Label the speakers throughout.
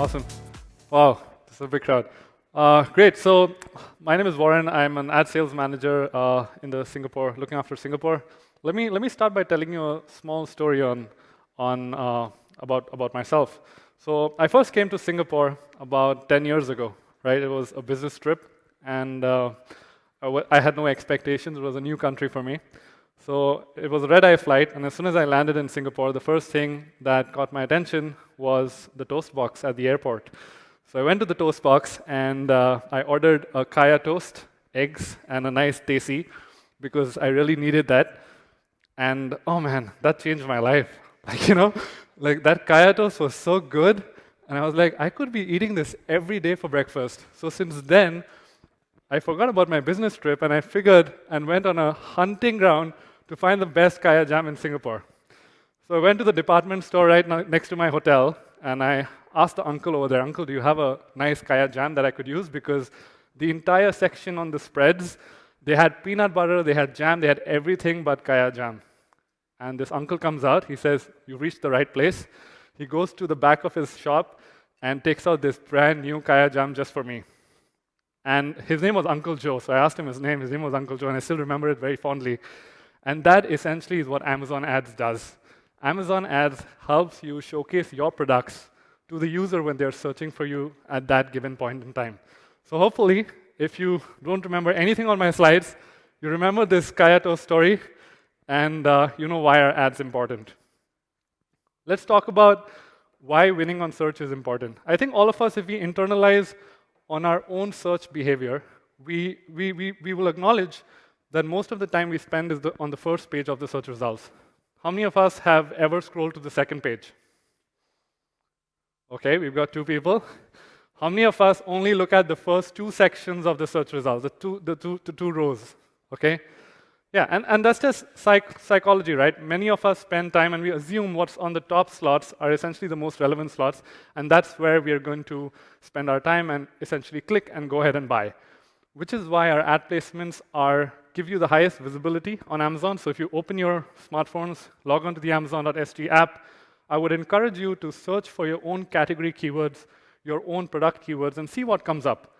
Speaker 1: Awesome. Wow, this is a big crowd. Great. So, my name is Warren. I'm an ad sales manager in the Singapore, looking after Singapore. Let me start by telling you a small story about myself. So, I first came to Singapore about 10 years ago. Right? It was a business trip, and I had no expectations. It was a new country for me. So it was a red-eye flight, and as soon as I landed in Singapore, the first thing that caught my attention was the toast box at the airport. So I went to the toast box, and I ordered a kaya toast, eggs, and a nice desi, because I really needed that. And oh man, that changed my life. Like that kaya toast was so good, and I was like, I could be eating this every day for breakfast. So since then, I forgot about my business trip, and I figured and went on a hunting ground to find the best kaya jam in Singapore. So I went to the department store right next to my hotel, and I asked the uncle over there, Uncle, do you have a nice kaya jam that I could use? Because the entire section on the spreads, they had peanut butter, they had jam, they had everything but kaya jam. And this uncle comes out, he says, you reached the right place. He goes to the back of his shop and takes out this brand new kaya jam just for me. And his name was Uncle Joe, so I asked him his name. His name was Uncle Joe, and I still remember it very fondly. And that essentially is what Amazon Ads does. Amazon Ads helps you showcase your products to the user when they're searching for you at that given point in time. So hopefully, if you don't remember anything on my slides, you remember this kaya toast story, and you know why our ad's important. Let's talk about why winning on search is important. I think all of us, if we internalize on our own search behavior, we will acknowledge that most of the time we spend is on the first page of the search results. How many of us have ever scrolled to the second page? Okay, we've got two people. How many of us only look at the first two sections of the search results, the two rows? Okay? Yeah, and that's just psychology, right? Many of us spend time and we assume what's on the top slots are essentially the most relevant slots, and that's where we are going to spend our time and essentially click and go ahead and buy. Which is why our ad placements give you the highest visibility on Amazon. So if you open your smartphones, log on to the Amazon.sg app, I would encourage you to search for your own category keywords, your own product keywords, and see what comes up.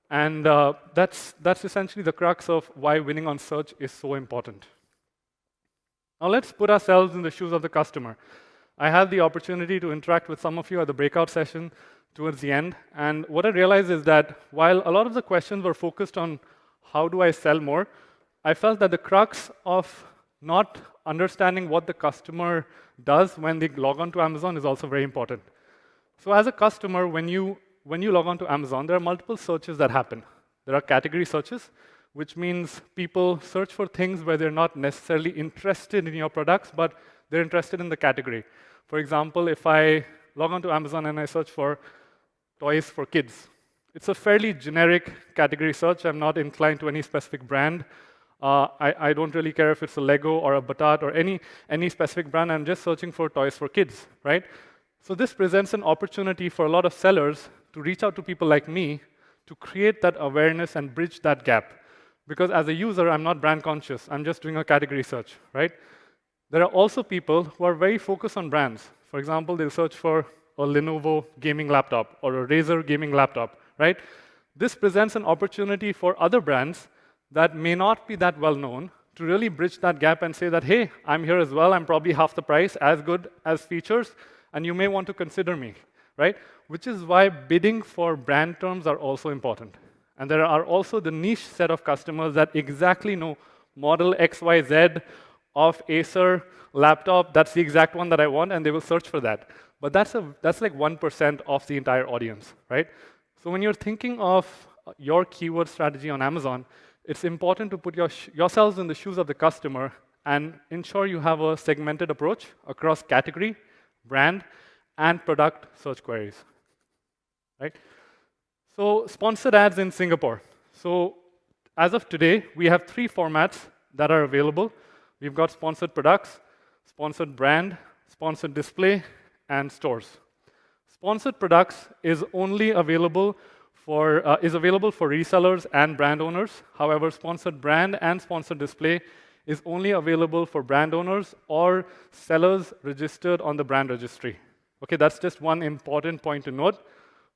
Speaker 1: And that's essentially the crux of why winning on search is so important. Now let's put ourselves in the shoes of the customer. I had the opportunity to interact with some of you at the breakout session towards the end, and what I realized is that while a lot of the questions were focused on how do I sell more, I felt that the crux of not understanding what the customer does when they log on to Amazon is also very important. So as a customer, when you log on to Amazon, there are multiple searches that happen. There are category searches, which means people search for things where they're not necessarily interested in your products, but they're interested in the category. For example, if I log on to Amazon and I search for toys for kids, it's a fairly generic category search. I'm not inclined to any specific brand. I don't really care if it's a Lego or a Batat or any specific brand. I'm just searching for toys for kids, right? So this presents an opportunity for a lot of sellers to reach out to people like me to create that awareness and bridge that gap. Because as a user, I'm not brand conscious. I'm just doing a category search, right? There are also people who are very focused on brands. For example, they'll search for a Lenovo gaming laptop or a Razer gaming laptop, right? This presents an opportunity for other brands that may not be that well known to really bridge that gap and say that, hey, I'm here as well. I'm probably half the price, as good as features, and you may want to consider me, right? Which is why bidding for brand terms are also important. And there are also the niche set of customers that exactly know model XYZ of Acer laptop, that's the exact one that I want, and they will search for that. But that's like 1% of the entire audience, right? So when you're thinking of your keyword strategy on Amazon, it's important to put yourselves in the shoes of the customer and ensure you have a segmented approach across category, brand, and product search queries, right? So sponsored ads in Singapore. So as of today, we have 3 formats that are available. We've got sponsored products, sponsored brand, sponsored display, and stores. Sponsored products is only available for resellers and brand owners. However, sponsored brand and sponsored display is only available for brand owners or sellers registered on the brand registry. Okay, that's just one important point to note.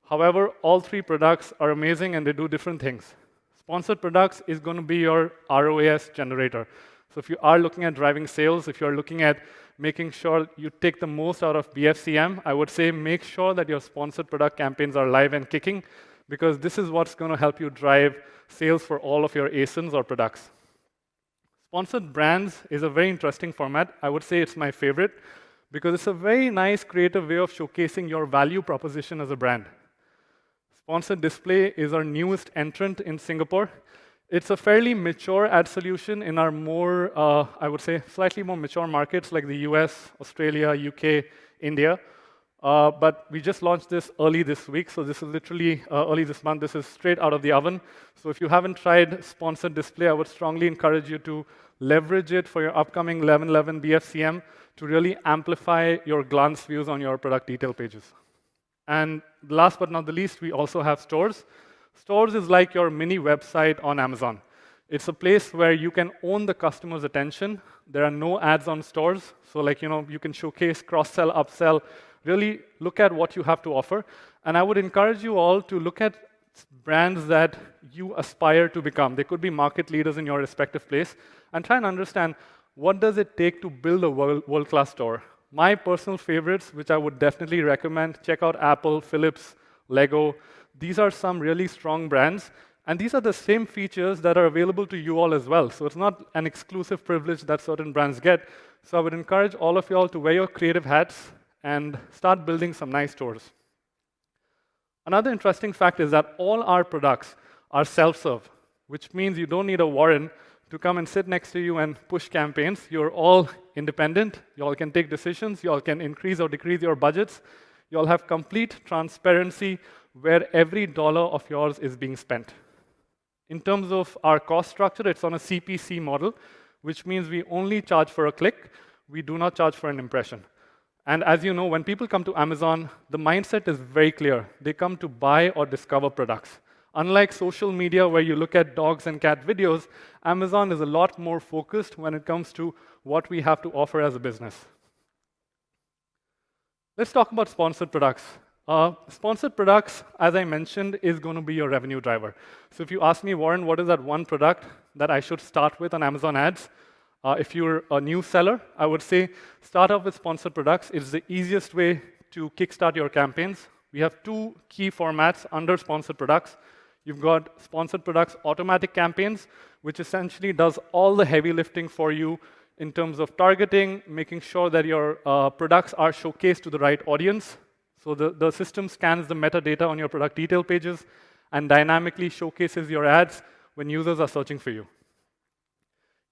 Speaker 1: However, all three products are amazing and they do different things. Sponsored products is going to be your ROAS generator. So if you are looking at driving sales, if you're looking at making sure you take the most out of BFCM, I would say make sure that your sponsored product campaigns are live and kicking, because this is what's going to help you drive sales for all of your ASINs or products. Sponsored brands is a very interesting format. I would say it's my favorite because it's a very nice creative way of showcasing your value proposition as a brand. Sponsored display is our newest entrant in Singapore. It's a fairly mature ad solution in our more, I would say, slightly more mature markets like the US, Australia, UK, India. But we just launched this early this week, so this is literally early this month. This is straight out of the oven. So if you haven't tried sponsored display, I would strongly encourage you to leverage it for your upcoming 1111 BFCM to really amplify your glance views on your product detail pages. And last but not the least, we also have stores. Stores is like your mini website on Amazon. It's a place where you can own the customer's attention. There are no ads on stores, so you can showcase, cross-sell, upsell, really look at what you have to offer. And I would encourage you all to look at brands that you aspire to become. They could be market leaders in your respective place, and try and understand what does it take to build a world-class store. My personal favorites, which I would definitely recommend, check out Apple, Philips, Lego. These are some really strong brands, and these are the same features that are available to you all as well. So it's not an exclusive privilege that certain brands get. So I would encourage all of you all to wear your creative hats and start building some nice stores. Another interesting fact is that all our products are self-serve, which means you don't need a Warren to come and sit next to you and push campaigns. You're all independent. You all can take decisions. You all can increase or decrease your budgets. You all have complete transparency where every dollar of yours is being spent. In terms of our cost structure, it's on a CPC model, which means we only charge for a click. We do not charge for an impression. And as you know, when people come to Amazon, the mindset is very clear. They come to buy or discover products. Unlike social media, where you look at dogs and cat videos, Amazon is a lot more focused when it comes to what we have to offer as a business. Let's talk about sponsored products. Sponsored products, as I mentioned, is going to be your revenue driver. So if you ask me, Warren, what is that one product that I should start with on Amazon Ads? If you're a new seller, I would say start off with sponsored products. It's the easiest way to kickstart your campaigns. We have two key formats under sponsored products. You've got sponsored products automatic campaigns, which essentially does all the heavy lifting for you in terms of targeting, making sure that your products are showcased to the right audience. So the system scans the metadata on your product detail pages and dynamically showcases your ads when users are searching for you.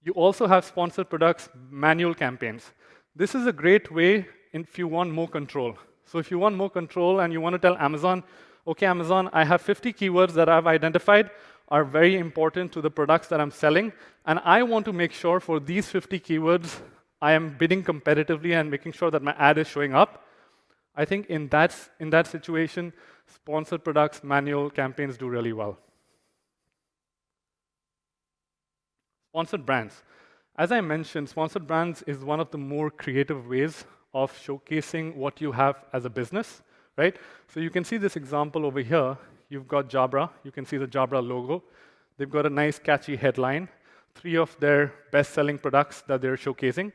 Speaker 1: You also have sponsored products manual campaigns. This is a great way if you want more control. So if you want more control and you want to tell Amazon, okay, Amazon, I have 50 keywords that I've identified are very important to the products that I'm selling, and I want to make sure for these 50 keywords, I am bidding competitively and making sure that my ad is showing up. I think in that situation, sponsored products manual campaigns do really well. Sponsored brands. As I mentioned, sponsored brands is one of the more creative ways of showcasing what you have as a business, right? So you can see this example over here. You've got Jabra. You can see the Jabra logo. They've got a nice, catchy headline, 3 of their best-selling products that they're showcasing.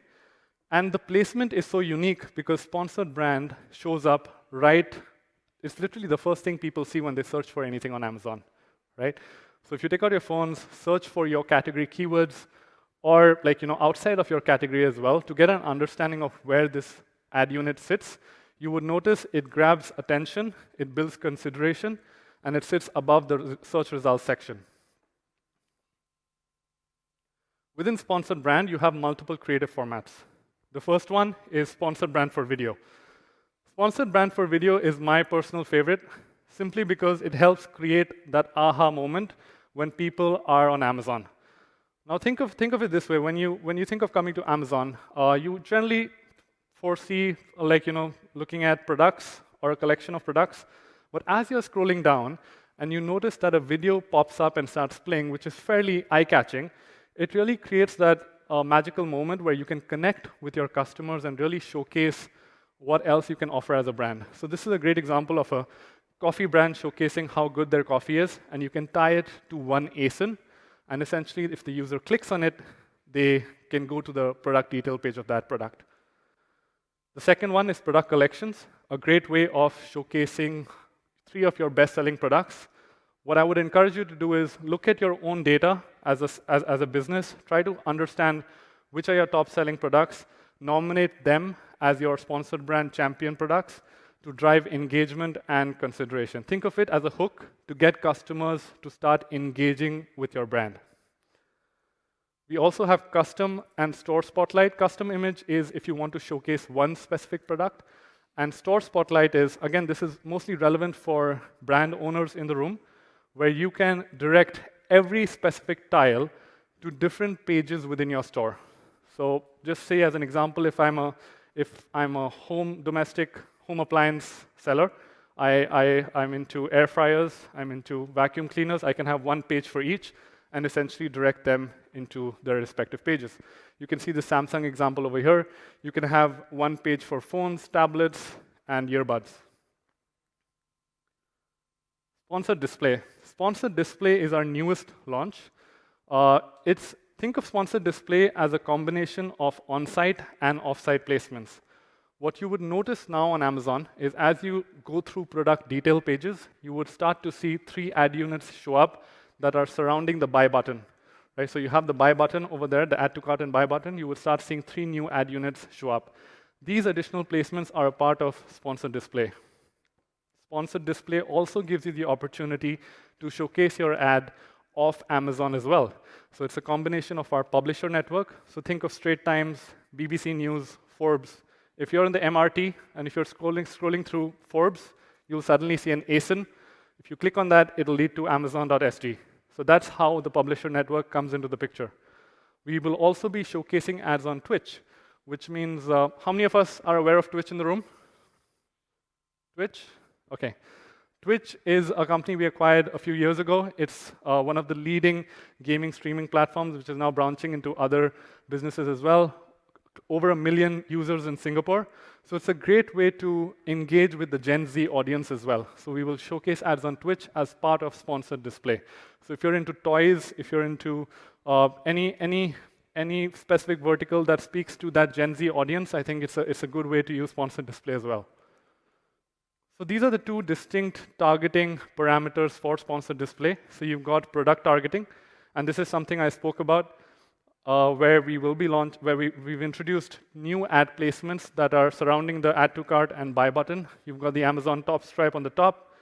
Speaker 1: And the placement is so unique because sponsored brand shows up right. It's literally the first thing people see when they search for anything on Amazon, right? So if you take out your phones, search for your category keywords, or outside of your category as well, to get an understanding of where this ad unit sits, you would notice it grabs attention, it builds consideration, and it sits above the search results section. Within sponsored brand, you have multiple creative formats. The first one is sponsored brand for video. Sponsored brand for video is my personal favorite, simply because it helps create that aha moment when people are on Amazon. Now think of it this way: when you think of coming to Amazon, you generally foresee looking at products or a collection of products. But as you're scrolling down and you notice that a video pops up and starts playing, which is fairly eye-catching, it really creates that magical moment where you can connect with your customers and really showcase what else you can offer as a brand. So this is a great example of a coffee brand showcasing how good their coffee is, and you can tie it to one ASIN. And essentially, if the user clicks on it, they can go to the product detail page of that product. The second one is product collections, a great way of showcasing 3 of your best-selling products. What I would encourage you to do is look at your own data as a business, try to understand which are your top-selling products, nominate them as your sponsored brand champion products to drive engagement and consideration. Think of it as a hook to get customers to start engaging with your brand. We also have custom and store spotlight. Custom image is if you want to showcase one specific product. And store spotlight is, again, this is mostly relevant for brand owners in the room, where you can direct every specific tile to different pages within your store. So just say as an example, if I'm a domestic home appliance seller, I'm into air fryers, I'm into vacuum cleaners, I can have one page for each and essentially direct them into their respective pages. You can see the Samsung example over here. You can have one page for phones, tablets, and earbuds. Sponsored display. Sponsored display is our newest launch. Think of sponsored display as a combination of on-site and off-site placements. What you would notice now on Amazon is as you go through product detail pages, you would start to see 3 ad units show up that are surrounding the buy button. Right? So you have the buy button over there, the add to cart and buy button. You would start seeing 3 new ad units show up. These additional placements are a part of sponsored display. Sponsored display also gives you the opportunity to showcase your ad off Amazon as well. So it's a combination of our publisher network. So think of Straits Times, BBC News, Forbes. If you're in the MRT and if you're scrolling through Forbes, you'll suddenly see an ASIN. If you click on that, it'll lead to Amazon.sg. So that's how the publisher network comes into the picture. We will also be showcasing ads on Twitch, which means, how many of us are aware of Twitch in the room? Twitch? Okay. Twitch is a company we acquired a few years ago. It's one of the leading gaming streaming platforms, which is now branching into other businesses as well. Over 1 million users in Singapore. So it's a great way to engage with the Gen Z audience as well. So we will showcase ads on Twitch as part of sponsored display. So if you're into toys, if you're into any specific vertical that speaks to that Gen Z audience, I think it's a good way to use sponsored display as well. So these are the 2 distinct targeting parameters for sponsored display. So you've got product targeting, and this is something I spoke about, where we've introduced new ad placements that are surrounding the add to cart and buy button. You've got the Amazon top stripe on the top.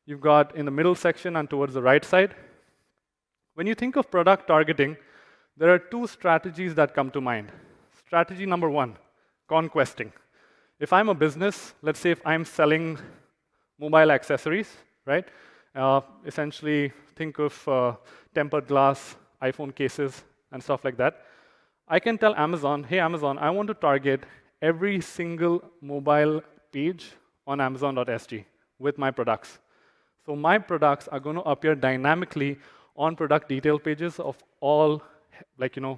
Speaker 1: You've got in the middle section and towards the right side. When you think of product targeting, there are 2 strategies that come to mind. Strategy number 1, conquesting. If I'm a business, let's say if I'm selling mobile accessories, right? Essentially, think of tempered glass, iPhone cases, and stuff like that. I can tell Amazon, hey Amazon, I want to target every single mobile page on Amazon.sg with my products. So my products are going to appear dynamically on product detail pages of all,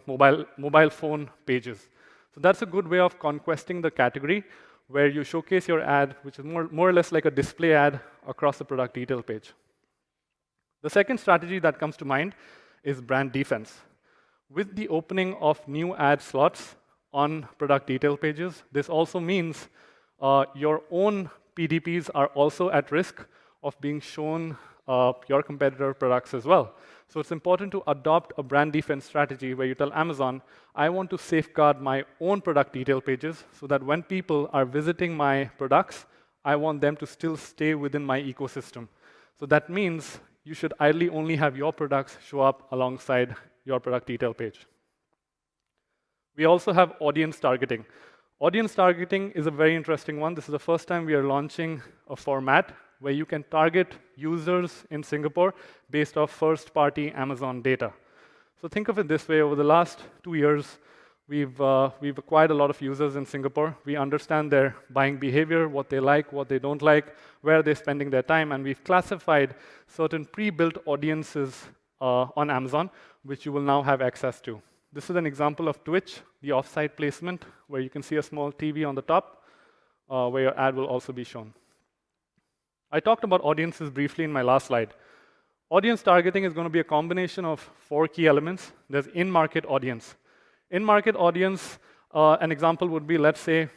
Speaker 1: mobile phone pages. So that's a good way of conquesting the category, where you showcase your ad, which is more or less like a display ad across the product detail page. The second strategy that comes to mind is brand defense. With the opening of new ad slots on product detail pages, this also means your own PDPs are also at risk of being shown your competitor products as well. So it's important to adopt a brand defense strategy where you tell Amazon, I want to safeguard my own product detail pages so that when people are visiting my products, I want them to still stay within my ecosystem. So that means you should ideally only have your products show up alongside your product detail page. We also have audience targeting. Audience targeting is a very interesting one. This is the first time we are launching a format where you can target users in Singapore based off first-party Amazon data. So think of it this way. Over the last 2 years, we've acquired a lot of users in Singapore. We understand their buying behavior, what they like, what they don't like, where they're spending their time, and we've classified certain pre-built audiences on Amazon, which you will now have access to. This is an example of Twitch, the off-site placement, where you can see a small TV on the top, where your ad will also be shown. I talked about audiences briefly in my last slide. Audience targeting is going to be a combination of 4 key elements. There's in-market audience. In-market audience, an example would be, let's say,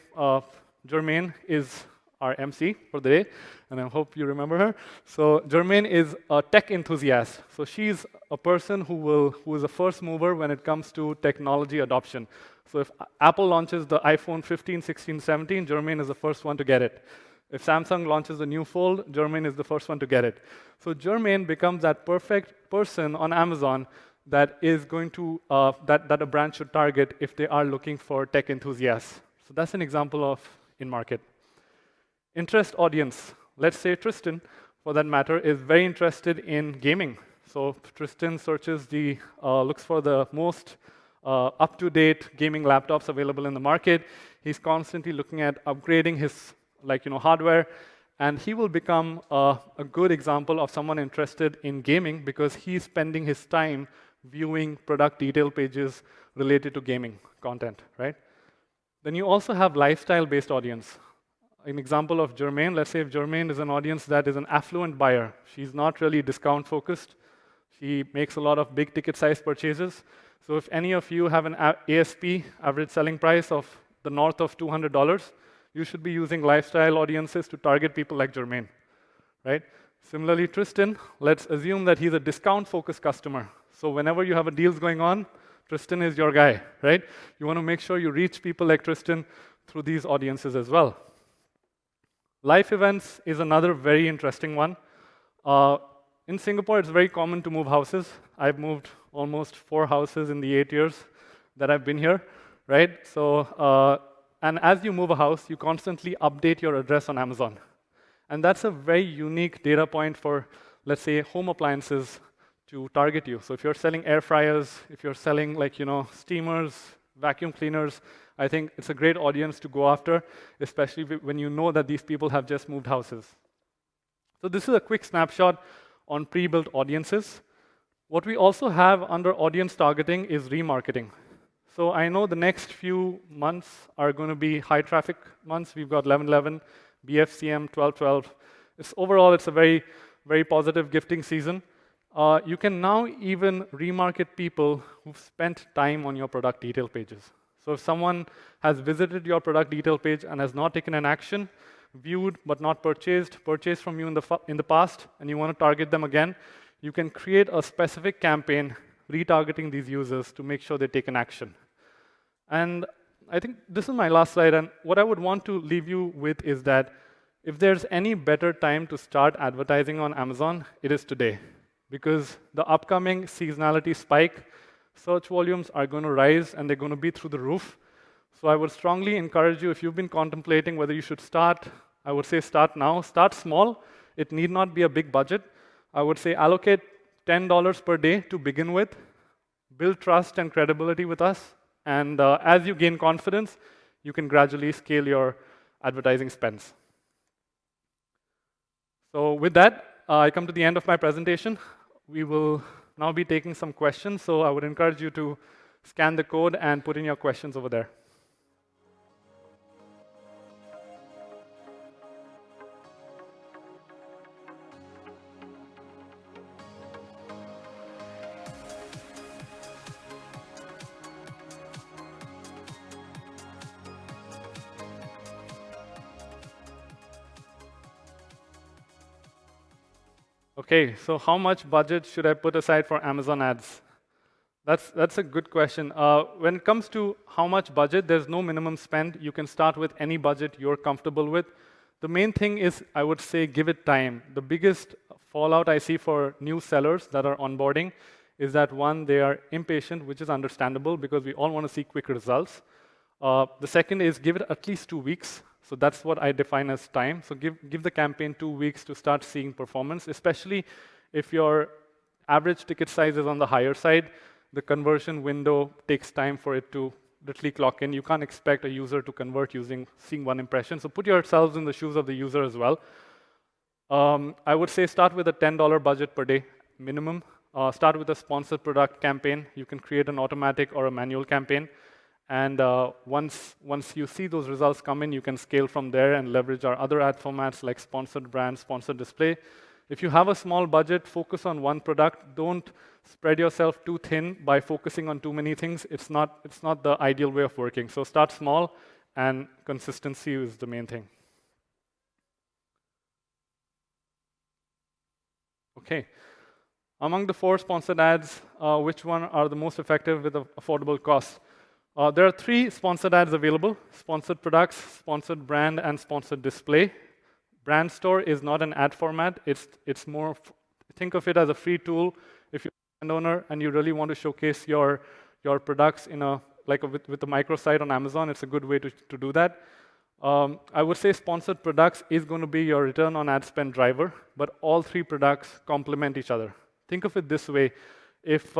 Speaker 1: Germaine is our MC for the day, and I hope you remember her. So Germaine is a tech enthusiast. So she's a person who is a first mover when it comes to technology adoption. So if Apple launches the iPhone 15, 16, 17, Germaine is the first one to get it. If Samsung launches a new Fold, Germaine is the first one to get it. So Germaine becomes that perfect person on Amazon that is going to that a brand should target if they are looking for tech enthusiasts. So that's an example of in-market. Interest audience. Let's say Tristan, for that matter, is very interested in gaming. So Tristan searches looks for the most up-to-date gaming laptops available in the market. He's constantly looking at upgrading his hardware, and he will become a good example of someone interested in gaming because he's spending his time viewing product detail pages related to gaming content, right? Then you also have lifestyle-based audience. An example of Germaine, let's say if Germaine is an audience that is an affluent buyer. She's not really discount-focused. She makes a lot of big ticket size purchases. So if any of you have an ASP, average selling price, of the north of $200, you should be using lifestyle audiences to target people like Germaine, right? Similarly, Tristan, let's assume that he's a discount-focused customer. So whenever you have a deals going on, Tristan is your guy, right? You want to make sure you reach people like Tristan through these audiences as well. Life events is another very interesting one. In Singapore, it's very common to move houses. I've moved almost 4 houses in the 8 years that I've been here, right? So, and as you move a house, you constantly update your address on Amazon. And that's a very unique data point for, let's say, home appliances to target you. So if you're selling air fryers, if you're selling steamers, vacuum cleaners, I think it's a great audience to go after, especially when you know that these people have just moved houses. So this is a quick snapshot on pre-built audiences. What we also have under audience targeting is remarketing. So I know the next few months are going to be high traffic months. We've got 11/11, BFCM, 12/12. Overall, it's a very, very positive gifting season. You can now even remarket people who've spent time on your product detail pages. So if someone has visited your product detail page and has not taken an action, viewed but not purchased from you in the past, and you want to target them again, you can create a specific campaign retargeting these users to make sure they take an action. And I think this is my last slide, and what I would want to leave you with is that if there's any better time to start advertising on Amazon, it is today. Because the upcoming seasonality spike, search volumes are going to rise and they're going to be through the roof. So I would strongly encourage you, if you've been contemplating whether you should start, I would say start now. Start small. It need not be a big budget. I would say allocate $10 per day to begin with. Build trust and credibility with us. And as you gain confidence, you can gradually scale your advertising spends. So with that, I come to the end of my presentation. We will now be taking some questions, so I would encourage you to scan the code and put in your questions over there. Okay, so how much budget should I put aside for Amazon ads? That's a good question. When it comes to how much budget, there's no minimum spend. You can start with any budget you're comfortable with. The main thing is, I would say, give it time. The biggest fallout I see for new sellers that are onboarding is that, one, they are impatient, which is understandable because we all want to see quick results. The second is give it at least 2 weeks. So that's what I define as time. So give the campaign 2 weeks to start seeing performance, especially if your average ticket size is on the higher side. The conversion window takes time for it to literally clock in. You can't expect a user to convert seeing one impression. So put yourselves in the shoes of the user as well. I would say start with a $10 budget per day minimum. Start with a sponsored product campaign. You can create an automatic or a manual campaign. And once you see those results come in, you can scale from there and leverage our other ad formats like sponsored brand, sponsored display. If you have a small budget, focus on one product. Don't spread yourself too thin by focusing on too many things. It's not the ideal way of working. So start small, and consistency is the main thing. Okay. Among the 4 sponsored ads, which one are the most effective with affordable cost? There are 3 sponsored ads available: sponsored products, sponsored brand, and sponsored display. Brand store is not an ad format. It's more, think of it as a free tool. If you're a brand owner and you really want to showcase your products in with a microsite on Amazon, it's a good way to do that. I would say sponsored products is going to be your return on ad spend driver, but all 3 products complement each other. Think of it this way: if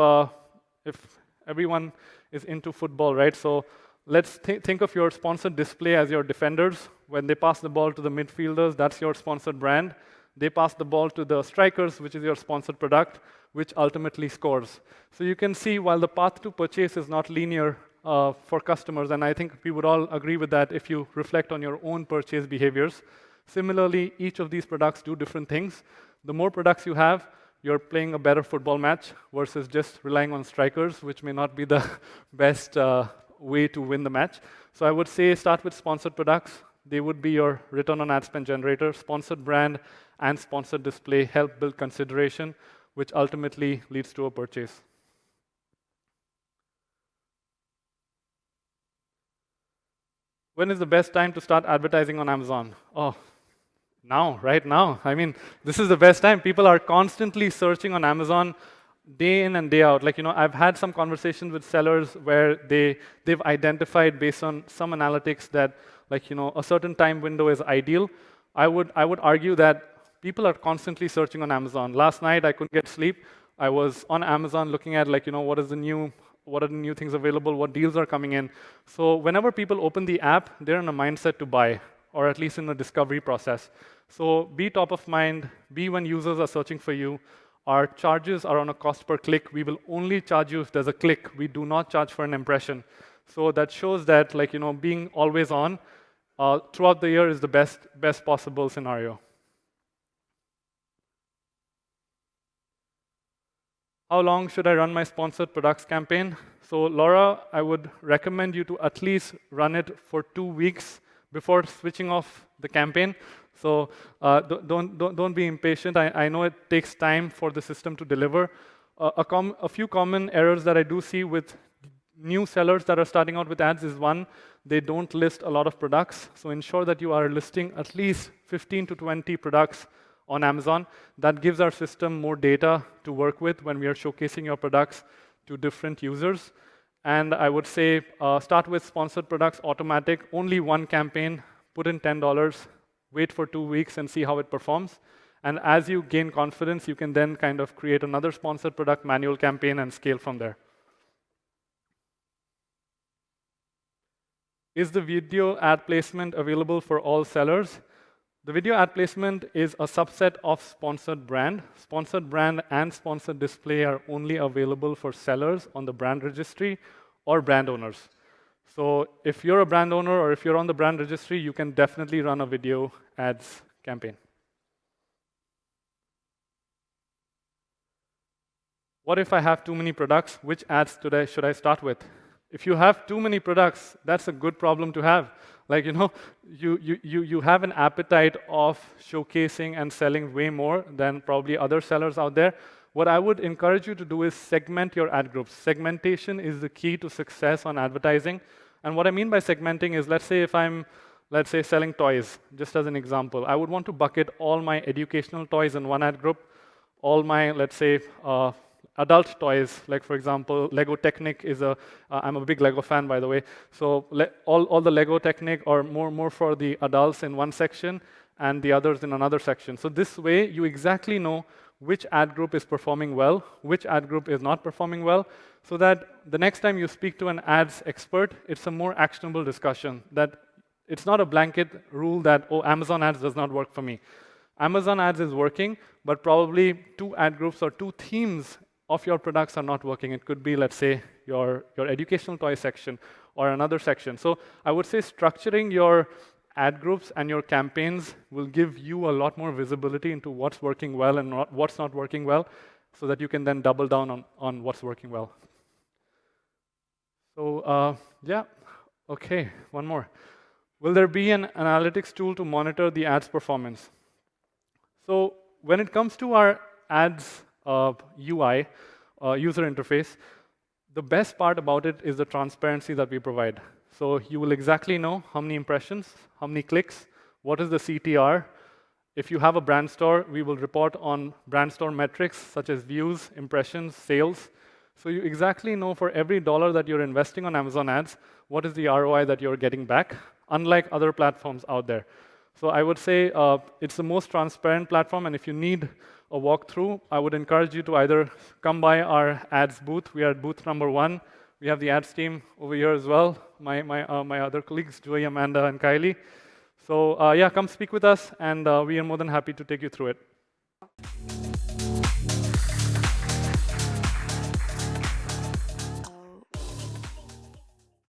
Speaker 1: everyone is into football, right? So let's think of your sponsored display as your defenders. When they pass the ball to the midfielders, that's your sponsored brand. They pass the ball to the strikers, which is your sponsored product, which ultimately scores. So you can see, while the path to purchase is not linear for customers, and I think we would all agree with that if you reflect on your own purchase behaviors. Similarly, each of these products do different things. The more products you have, you're playing a better football match versus just relying on strikers, which may not be the best way to win the match. So I would say start with sponsored products. They would be your return on ad spend generator. Sponsored brand and sponsored display help build consideration, which ultimately leads to a purchase. When is the best time to start advertising on Amazon? Oh, now, right now. I mean, this is the best time. People are constantly searching on Amazon day in and day out. I've had some conversations with sellers where they've identified, based on some analytics, that a certain time window is ideal. I would argue that people are constantly searching on Amazon. Last night I couldn't get sleep. I was on Amazon looking at what are the new things available, what deals are coming in. So whenever people open the app, they're in a mindset to buy, or at least in the discovery process. So be top of mind, be when users are searching for you. Our charges are on a cost per click. We will only charge you if there's a click. We do not charge for an impression. So that shows that being always on throughout the year is the best possible scenario. How long should I run my sponsored products campaign? So Laura, I would recommend you to at least run it for 2 weeks before switching off the campaign. So don't be impatient. I know it takes time for the system to deliver. A few common errors that I do see with new sellers that are starting out with ads is, one, they don't list a lot of products. So ensure that you are listing at least 15 to 20 products on Amazon. That gives our system more data to work with when we are showcasing your products to different users. And I would say start with sponsored products automatic, only one campaign, put in $10, wait for 2 weeks and see how it performs. And as you gain confidence, you can then kind of create another sponsored product manual campaign and scale from there. Is the video ad placement available for all sellers? The video ad placement is a subset of sponsored brand. Sponsored brand and sponsored display are only available for sellers on the brand registry or brand owners. So if you're a brand owner or if you're on the brand registry, you can definitely run a video ads campaign. What if I have too many products? Which ads should I start with? If you have too many products, that's a good problem to have. You have an appetite of showcasing and selling way more than probably other sellers out there. What I would encourage you to do is segment your ad groups. Segmentation is the key to success on advertising. And what I mean by segmenting is, let's say if I'm, selling toys, just as an example, I would want to bucket all my educational toys in one ad group, all my, adult toys, like for example, Lego Technic is I'm a big Lego fan, by the way. So all the Lego Technic are more for the adults in one section and the others in another section. So this way, you exactly know which ad group is performing well, which ad group is not performing well, so that the next time you speak to an ads expert, it's a more actionable discussion. That it's not a blanket rule that, oh, Amazon ads does not work for me. Amazon ads is working, but probably 2 ad groups or 2 themes of your products are not working. It could be, let's say, your educational toy section, or another section. So I would say structuring your ad groups and your campaigns will give you a lot more visibility into what's working well and what's not working well, so that you can then double down on what's working well. So yeah, okay, one more. Will there be an analytics tool to monitor the ads performance? So when it comes to our ads UI, user interface, the best part about it is the transparency that we provide. So you will exactly know how many impressions, how many clicks, what is the CTR. If you have a brand store, we will report on brand store metrics such as views, impressions, sales. So you exactly know for every dollar that you're investing on Amazon ads, what is the ROI that you're getting back, unlike other platforms out there. So I would say it's the most transparent platform, and if you need a walkthrough, I would encourage you to either come by our ads booth. We are at booth number 1. We have the ads team over here as well, my other colleagues, Joey, Amanda, and Kylie. So yeah, come speak with us, and we are more than happy to take you through it.